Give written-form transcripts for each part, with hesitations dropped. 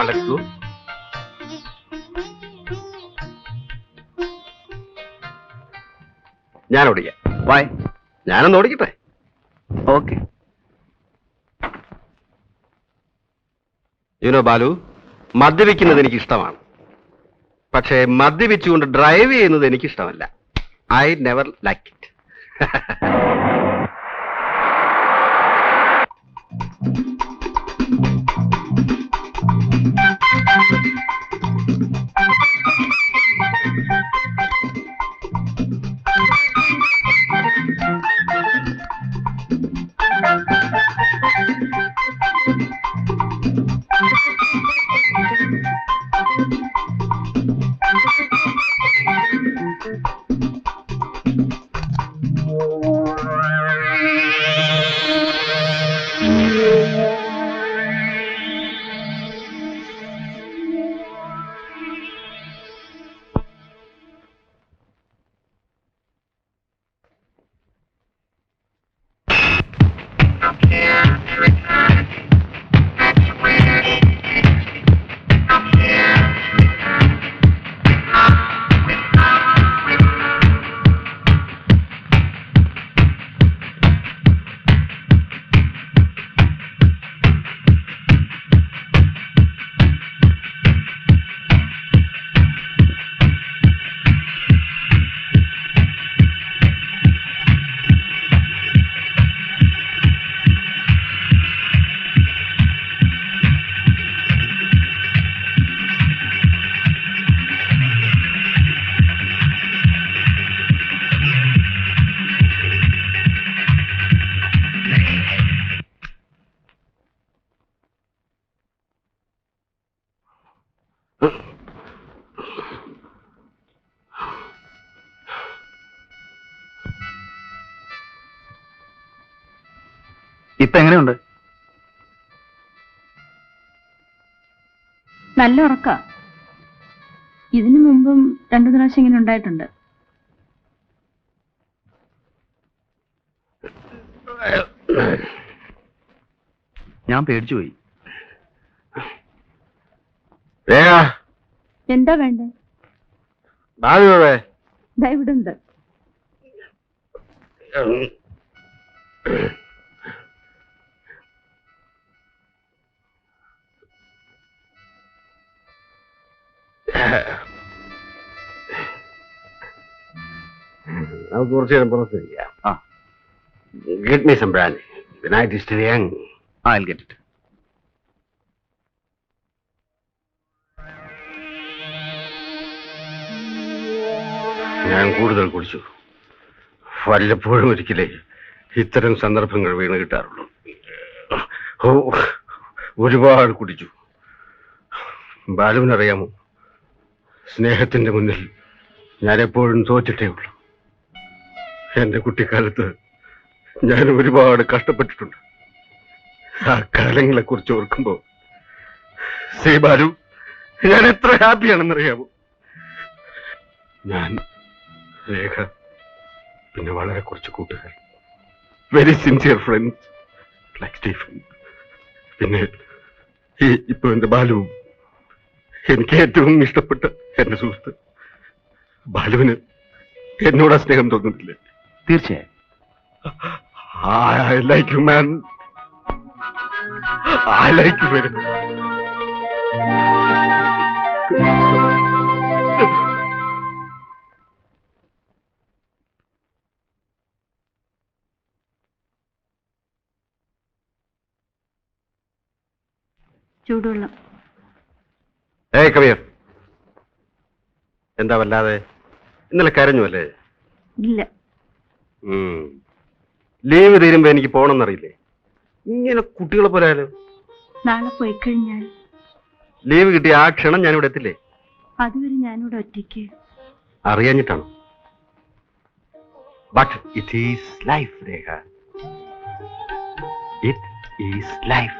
Let's go. ഞാൻ ഓടിക്കാം. വായ്. ഞാനൊന്ന് ഓടിക്കട്ടെ. ഓക്കെ. യുനോ ബാലു, മദ്യപിക്കുന്നത് എനിക്ക് ഇഷ്ടമാണ്. പക്ഷേ മദ്യപിച്ചുകൊണ്ട് ഡ്രൈവ് ചെയ്യുന്നത് എനിക്ക് ഇഷ്ടമല്ല. I never like it. ഇപ്പൊ എങ്ങനെയുണ്ട്? നല്ല ഉറക്ക. ഇതിനു മുമ്പും 2 പ്രാവശ്യം ഇങ്ങനെ ഉണ്ടായിട്ടുണ്ട്. ഞാൻ പേടിച്ചുപോയി. എന്താ വേണ്ടേ? ഇവിടെ ഉണ്ട്. നമുക്ക് കുറച്ചു നേരം പുറത്തിരിക്കാം. Get me some brandy. The night is still young. I'll get it. ഞാൻ കൂടുതൽ കുടിച്ചു. വല്ലപ്പോഴും ഒരിക്കലേ ഇത്തരം സന്ദർഭങ്ങൾ വീണ് കിട്ടാറുള്ളൂ. ഒരുപാട് കുടിച്ചു. ബാലുവിനറിയാമോ, സ്നേഹത്തിന്റെ മുന്നിൽ ഞാൻ എപ്പോഴും തോറ്റിട്ടേ ഉള്ളൂ. എന്റെ കുട്ടിക്കാലത്ത് ഞാൻ ഒരുപാട് കഷ്ടപ്പെട്ടിട്ടുണ്ട്. ആ കാലങ്ങളെ കുറിച്ച് ഓർക്കുമ്പോ ശ്രീ ബാലു, ഞാൻ എത്ര ഹാപ്പിയാണെന്നറിയാമോ. ഞാൻ, രേഖ, പിന്നെ വളരെ കുറച്ച് കൂട്ടുകാർ, very sincere friends like Stephen, പിന്നെ ഇപ്പൊ എന്റെ ബാലുവും, എനിക്ക് ഏറ്റവും ഇഷ്ടപ്പെട്ട എന്റെ സുഹൃത്ത്. ബാലുവിന് എന്നോട് സ്നേഹം തോന്നുന്നില്ലേ? തീർച്ചയായും. I like you, man. I like you very much. ചൂടുവെള്ളം. Hey, come here. എന്താ വല്ലാതെ? ഇന്നലെ കരഞ്ഞു അല്ലേ? ഇല്ല. ലീവ് തീരുമ്പോ എനിക്ക് പോണമെന്നറിയില്ലേ? ഇങ്ങനെ കുട്ടികളെ പോലെയാലോ. നാളെ പോയി കഴിഞ്ഞാൽ ലീവ് കിട്ടിയ ആ ക്ഷണം ഞാനിവിടെ എത്തില്ലേ? അതുവരെ ഞാനിവിടെ ഒറ്റയ്ക്ക്. അറിയാഞ്ഞിട്ടാണോ? But it is life, Rekha. It is life.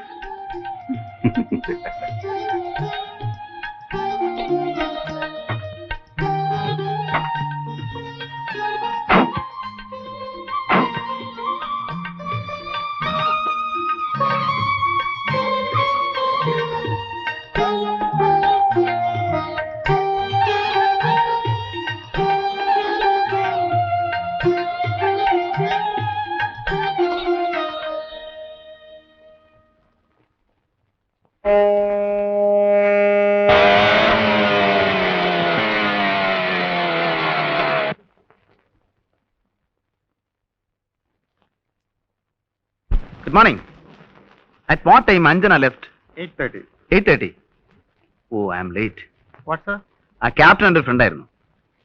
Good morning. At what time Anjana left? 8:30. 8:30. Oh I am late. What, sir? ആ ക്യാപ്റ്റൻ എൻ്റെ ഫ്രണ്ട് ആയിരുന്നു.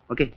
ഓക്കെ.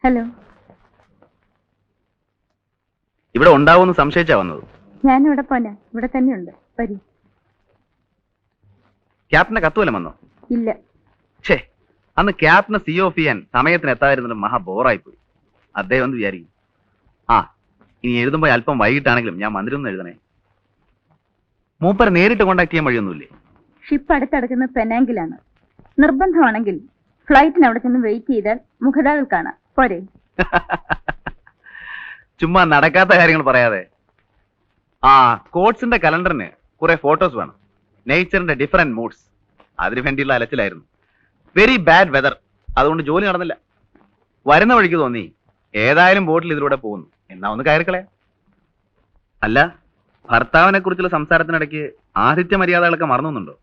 ഹലോ, ഇവിടെ ഉണ്ടാവുമെന്ന് സംശയിച്ചാ വന്നത്. ഞാനിവിടെ പോനാ, ഇവിടെ തന്നെയുണ്ട്. വരൂ. ക്യാപ്റ്റന്റെ കത്ത് വല്ലതും വന്നോ? ഇല്ല. ഛേ, അന്ന് ക്യാപ്റ്റന് സി ഓഫ് ചെയ്യാൻ സമയത്തിന് എത്താതിരുന്നത് മഹാ ബോറായി പോയി. അദ്ദേഹം എന്ന് വിചാരിക്കും. ആ, ഇനി എഴുതുമ്പോൾ അല്പം വൈകിട്ടാണെങ്കിലും ഞാൻ മന്ദിരം എഴുതണേ. മൂപ്പരെ നേരിട്ട് കോണ്ടാക്ട് ചെയ്യാൻ വഴിയൊന്നുമില്ലേ? ഷിപ്പ് അടുത്തടക്കുന്ന പെനാങ്കിലാണ്. നിർബന്ധമാണെങ്കിൽ ഫ്ലൈറ്റിന് അവിടെ ചെന്ന് വെയിറ്റ് ചെയ്താൽ മുഖതാവിൽ കാണാം. പോരെ? ചുമ്മാ നടക്കാത്ത കാര്യങ്ങൾ പറയാതെ. ആ, കോട്സിന്റെ കലണ്ടറിന് കുറെ ഫോട്ടോസ് വേണം. നേച്ചറിന്റെ ഡിഫറെന്റ് മൂഡ്സ്. അതിനു വേണ്ടിയുള്ള അലച്ചിലായിരുന്നു. Very bad weather. അതുകൊണ്ട് ജോലി നടന്നില്ല. വരുന്ന വഴിക്ക് തോന്നി ഏതായാലും ബോട്ടിൽ ഇതിലൂടെ പോകുന്നു, എന്നാ ഒന്ന് കയറിക്കളയാ. അല്ല, ഭർത്താവിനെ കുറിച്ചുള്ള സംസാരത്തിനിടയ്ക്ക് ആതിഥ്യ മര്യാദകളൊക്കെ മറന്നുണ്ടോ?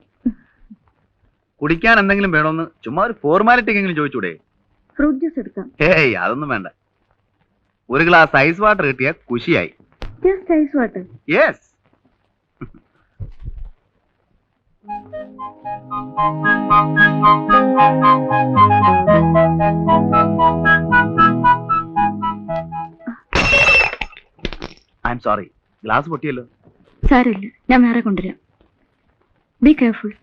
കുടിക്കാൻ എന്തെങ്കിലും വേണമെന്ന് ചുമ്മാ ഒരു ഫോർമാലിറ്റി എങ്കിലും ചോദിച്ചൂടെ? ഫ്രൂട്ട് ജ്യൂസ് എടുക്കാം. ഏയ്, അതൊന്നും വേണ്ട. ഒരു ഗ്ലാസ് ഐസ് വാട്ടർ കിട്ടിയ കുശിയായി. Just ice water. Yes. I am sorry, glass പൊട്ടിയല്ലോ. സാരമില്ല, ഞാൻ വേറെ കൊണ്ടുവരാം. Be careful.